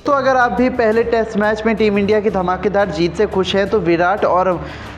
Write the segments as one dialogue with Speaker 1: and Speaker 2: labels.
Speaker 1: तो अगर आप भी पहले टेस्ट मैच में टीम इंडिया की धमाकेदार जीत से खुश हैं तो विराट और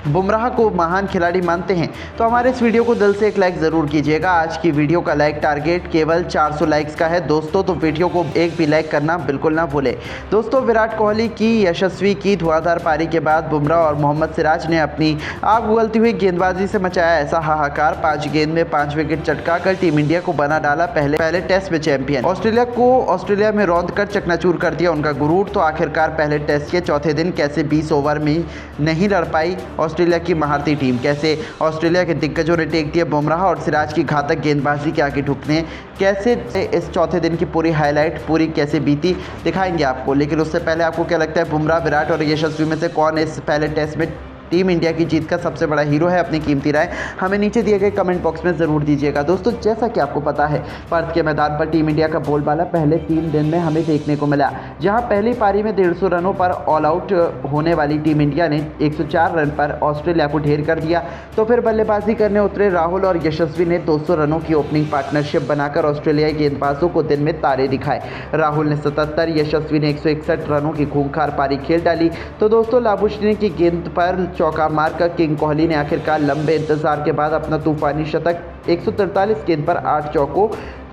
Speaker 1: बुमराह को महान खिलाड़ी मानते हैं तो हमारे इस वीडियो को दिल से एक लाइक ज़रूर कीजिएगा। आज की वीडियो का लाइक टारगेट केवल 400 लाइक्स का है दोस्तों, तो वीडियो को एक भी लाइक करना बिल्कुल ना भूलें। दोस्तों, विराट कोहली की यशस्वी की धुआंधार पारी के बाद बुमराह और मोहम्मद सिराज ने अपनी आग उगलती हुई गेंदबाजी से मचाया ऐसा हाहाकार। 5 गेंद में 5 विकेट चटका कर टीम इंडिया को बना डाला पहले टेस्ट में चैंपियन। ऑस्ट्रेलिया में रौंद कर चकनाचूर कर दिया उनका गुरूर। तो आखिरकार पहले टेस्ट के चौथे दिन कैसे 20 ओवर में नहीं लड़ पाई ऑस्ट्रेलिया की महारती टीम, कैसे ऑस्ट्रेलिया के दिग्गजों ने टेक दिया बुमराह और सिराज की घातक गेंदबाजी के आगे ठुकने, कैसे इस चौथे दिन की पूरी हाईलाइट पूरी कैसे बीती दिखाएंगे आपको। लेकिन उससे पहले आपको क्या लगता है बुमराह, विराट और यशस्वी में से कौन इस पहले टेस्ट में टीम इंडिया की जीत का सबसे बड़ा हीरो है? अपनी कीमती राय हमें नीचे दिए गए कमेंट बॉक्स में ज़रूर दीजिएगा। दोस्तों, जैसा कि आपको पता है पर्थ के मैदान पर टीम इंडिया का बोलबाला पहले 3 दिन में हमें देखने को मिला, जहां पहली पारी में 150 रनों पर ऑल आउट होने वाली टीम इंडिया ने 104 रन पर ऑस्ट्रेलिया को ढेर कर दिया। तो फिर बल्लेबाजी करने उतरे राहुल और यशस्वी ने 200 रनों की ओपनिंग पार्टनरशिप बनाकर ऑस्ट्रेलियाई गेंदबाजों को दिन में तारे दिखाए। राहुल ने 77, यशस्वी ने 161 रनों की खूंखार पारी खेल डाली। तो दोस्तों, लाबुशेन की गेंद पर चौका मारकर किंग कोहली ने आखिरकार लंबे इंतजार के बाद अपना तूफानी शतक 143 गेंद पर 8 चौकों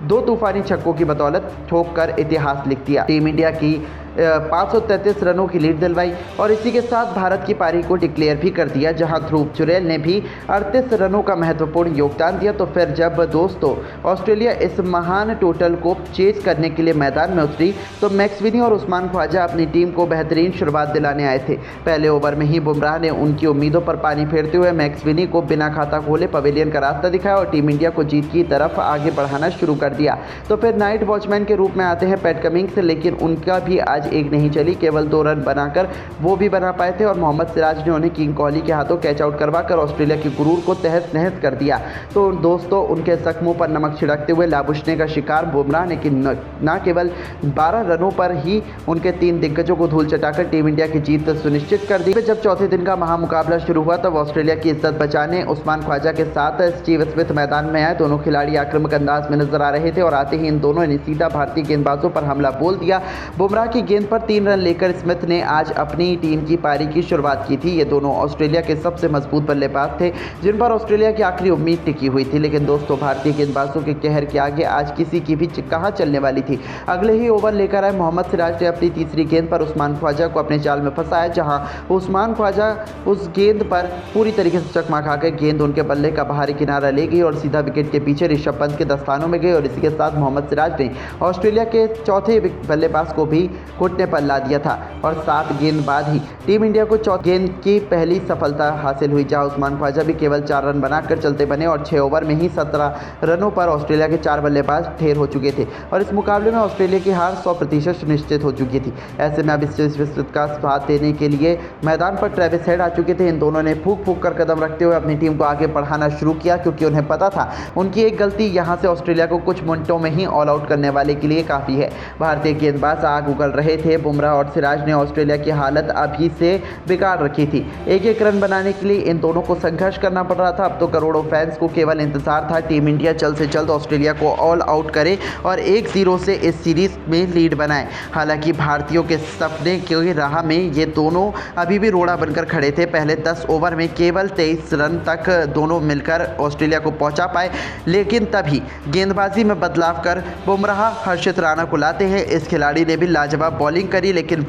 Speaker 1: 2 तूफानी छक्कों की बदौलत ठोक कर इतिहास लिख दिया। टीम इंडिया की 533 रनों की लीड दिलवाई और इसी के साथ भारत की पारी को डिक्लेयर भी कर दिया, जहां ध्रुव जुरैल ने भी 38 रनों का महत्वपूर्ण योगदान दिया। तो फिर जब दोस्तों ऑस्ट्रेलिया इस महान टोटल को चेज करने के लिए मैदान में उतरी तो मैक्सवेनी और उस्मान ख्वाजा अपनी टीम को बेहतरीन शुरुआत दिलाने आए थे। पहले ओवर में ही बुमराह ने उनकी उम्मीदों पर पानी फेरते हुए मैक्सवेनी को बिना खाता खोले पवेलियन का रास्ता दिखाया और टीम इंडिया को जीत की तरफ आगे बढ़ाना शुरू कर दिया। तो फिर नाइट वॉचमैन के रूप में आते हैं पैट कमिंग्स, लेकिन उनका भी आज एक नहीं चली, केवल 2 रन बनाकर वो भी बना पाए थे और मोहम्मद सिराज ने उन्हें किंग कोहली के हाथों कैच आउट करवाकर ऑस्ट्रेलिया के गुरूर को तहस नहस कर दिया। तो दोस्तों, उनके जख्मों पर नमक छिड़कते हुए लाबुशेन का शिकार बुमराह ने न केवल 12 रनों पर ही उनके 3 दिग्गजों को धूल चटाकर टीम इंडिया की जीत सुनिश्चित कर दी। जब चौथे दिन का महामुकाबला शुरू हुआ तब ऑस्ट्रेलिया की इज्जत बचाने उस्मान ख्वाजा के साथ स्टीव स्मिथ मैदान में आए। दोनों खिलाड़ी आक्रामक अंदाज में नजर आ रहे थे और आते ही इन दोनों ने सीधा भारतीय गेंदबाजों पर हमला बोल दिया। बुमराह की गेंद पर 3 रन लेकर स्मिथ ने आज अपनी टीम की पारी की शुरुआत की थी। ये दोनों ऑस्ट्रेलिया के सबसे मजबूत बल्लेबाज थे जिन पर ऑस्ट्रेलिया की आखिरी उम्मीद टिकी हुई थी। लेकिन दोस्तों, भारतीय गेंदबाजों के कहर के आगे आज किसी की भी कहां चलने वाली थी। अगले ही ओवर लेकर आए मोहम्मद सिराज ने अपनी तीसरी गेंद पर उस्मान ख्वाजा को अपने जाल में फंसाया, जहां उस्मान ख्वाजा उस गेंद पर पूरी तरीके से चकमा खाकर गेंद उनके बल्ले का बाहरी किनारा ले गई और सीधा विकेट के पीछे ऋषभ पंत के दस्तानों में गई और इसी के साथ मोहम्मद सिराज ने ऑस्ट्रेलिया के चौथे बल्लेबाज को भी घुटने पर ला दिया था और 7 गेंद बाद ही टीम इंडिया को चौथी गेंद की पहली सफलता हासिल हुई, जहां उस्मान ख्वाजा भी केवल 4 रन बनाकर चलते बने और 6 ओवर में ही 17 रनों पर ऑस्ट्रेलिया के 4 बल्लेबाज ढेर हो चुके थे और इस मुकाबले में ऑस्ट्रेलिया की हार 100% सुनिश्चित हो चुकी थी। ऐसे में अब इस का साथ देने के लिए मैदान पर ट्रेविस हेड आ चुके थे। इन दोनों ने फूंक फूंक कर कदम रखते हुए अपनी टीम को आगे बढ़ाना शुरू किया, क्योंकि उन्हें पता था उनकी एक गलती यहां से ऑस्ट्रेलिया को कुछ मिनटों में ही ऑल आउट करने वाले के लिए काफ़ी है। भारतीय गेंदबाज आग उगल रहे थे। बुमराह और सिराज ने ऑस्ट्रेलिया की हालत अभी से बिगाड़ रखी थी। एक रन बनाने के लिए इन दोनों को संघर्ष करना पड़ रहा था। अब तो करोड़ों फैंस को केवल इंतजार था टीम इंडिया जल्द से जल्द ऑस्ट्रेलिया को ऑल आउट करे और 1-0 से इस सीरीज में लीड बनाए। हालांकि भारतीयों के सपने की राह में ये दोनों अभी भी रोड़ा बनकर खड़े थे। पहले 10 ओवर में केवल 23 रन तक दोनों मिलकर ऑस्ट्रेलिया को पहुंचा पाए, लेकिन तभी गेंदबाजी में बदलाव कर बुमराह हर्षित राणा को लाते हैं। इस खिलाड़ी ने भी लाजवाब बॉलिंग करी, लेकिन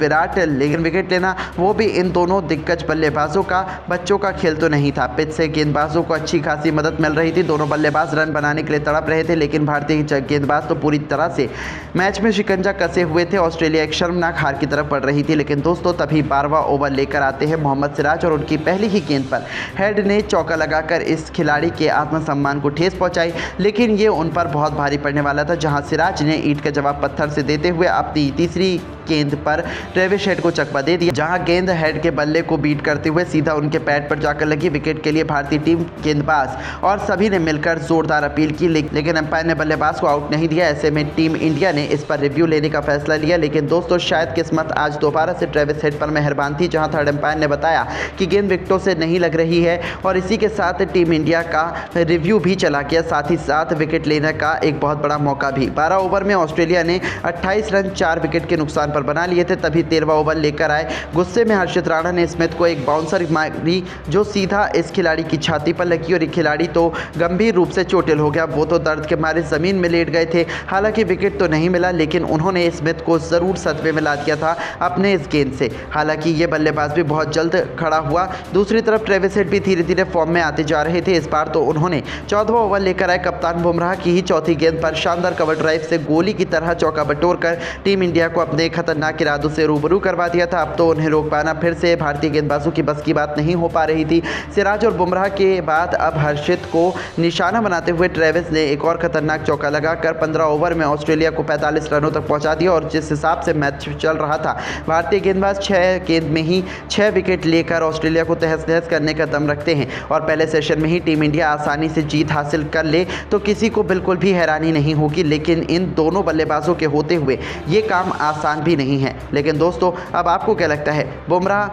Speaker 1: विकेट लेना वो भी इन दोनों दिग्गज बल्लेबाजों का बच्चों का खेल तो नहीं था। पिच से गेंदबाजों को अच्छी खासी मदद मिल रही थी। दोनों बल्लेबाज रन बनाने के लिए तड़प रहे थे, लेकिन भारतीय गेंदबाज तो पूरी तरह से मैच में शिकंजा कसे हुए थे। ऑस्ट्रेलिया एक शर्मनाक हार की तरफ बढ़ रही थी। लेकिन दोस्तों, तभी 12वां ओवर लेकर आते हैं मोहम्मद सिराज और उनकी पहली ही गेंद पर हेड ने चौका लगाकर इस खिलाड़ी के आत्मसम्मान को ठेस पहुंचाई, लेकिन ये उन पर बहुत भारी पड़ने वाला था, जहां सिराज ने ईंट का जवाब पत्थर से देते हुए अपनी तीसरी गेंद पर ट्रेविस हेड को चकमा दे दिया, जहां गेंद गेंद हेड के बल्ले को बीट करते हुए सीधा उनके पैड पर जाकर लगी। विकेट के लिए भारतीय टीम गेंदबाज और सभी ने मिलकर जोरदार अपील की, लेकिन अंपायर ने बल्लेबाज को आउट नहीं दिया। ऐसे में टीम इंडिया ने इस पर रिव्यू लेने का फैसला लिया, लेकिन दोस्तों शायद किस्मत आज दोबारा से ट्रेविस हेड पर मेहरबान थी, जहां थर्ड अंपायर ने बताया कि गेंद विकेटों से नहीं लग रही है और इसी के साथ टीम इंडिया का रिव्यू भी चला गया, साथ ही साथ विकेट लेने का एक बहुत बड़ा मौका भी। 12 ओवर में ऑस्ट्रेलिया ने 28 रन 4 विकेट के नुकसान पर बना लिए थे, तभी 13वां ओवर लेकर आए। गुस्से में हर्षित राणा ने स्मिथ को एक बाउंसर मारी जो सीधा इस खिलाड़ी की छाती पर लगी और ये खिलाड़ी तो गंभीर रूप से चोटिल हो गया। वो तो दर्द के मारे जमीन में लेट गए थे। हालांकि विकेट तो नहीं मिला, लेकिन उन्होंने स्मिथ को जरूर सदमे में ला दिया था अपने इस गेंद से। हालांकि ये बल्लेबाज भी बहुत जल्द खड़ा हुआ। दूसरी तरफ ट्रेविस हेड भी धीरे धीरे फॉर्म में आते जा रहे थे। इस बार तो उन्होंने 14वां ओवर लेकर आए कप्तान बुमराह की ही चौथी गेंद पर शानदार कवर ड्राइव से गोली की तरह चौका बटोरकर टीम इंडिया को अपने खतरनाक इरादों से रूबरू करवा दिया था। अब तो उन्हें रोक पाना फिर से भारतीय गेंदबाजों की बस की बात नहीं हो पा रही थी। सिराज और बुमराह के बाद अब हर्षित को निशाना बनाते हुए ट्रेविस ने एक और खतरनाक चौका लगाकर 15 ओवर में ऑस्ट्रेलिया को 45 रनों तक पहुंचा दिया और जिस हिसाब से मैच चल रहा था, भारतीय गेंदबाज 6 गेंद में ही 6 विकेट लेकर ऑस्ट्रेलिया को तहस नहस करने का दम रखते हैं और पहले सेशन में ही टीम इंडिया आसानी से जीत हासिल कर ले तो किसी को बिल्कुल भी हैरानी नहीं होगी। लेकिन इन दोनों बल्लेबाजों के होते हुए ये काम आसान भी नहीं है। लेकिन दोस्तों अब आपको क्या लगता है, बुमराह,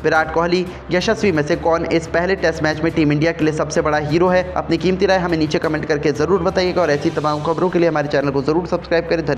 Speaker 1: विराट कोहली, यशस्वी में से कौन इस पहले टेस्ट मैच में टीम इंडिया के लिए सबसे बड़ा हीरो है? अपनी कीमती राय हमें नीचे कमेंट करके ज़रूर बताइएगा और ऐसी तमाम खबरों के लिए हमारे चैनल को ज़रूर सब्सक्राइब करें।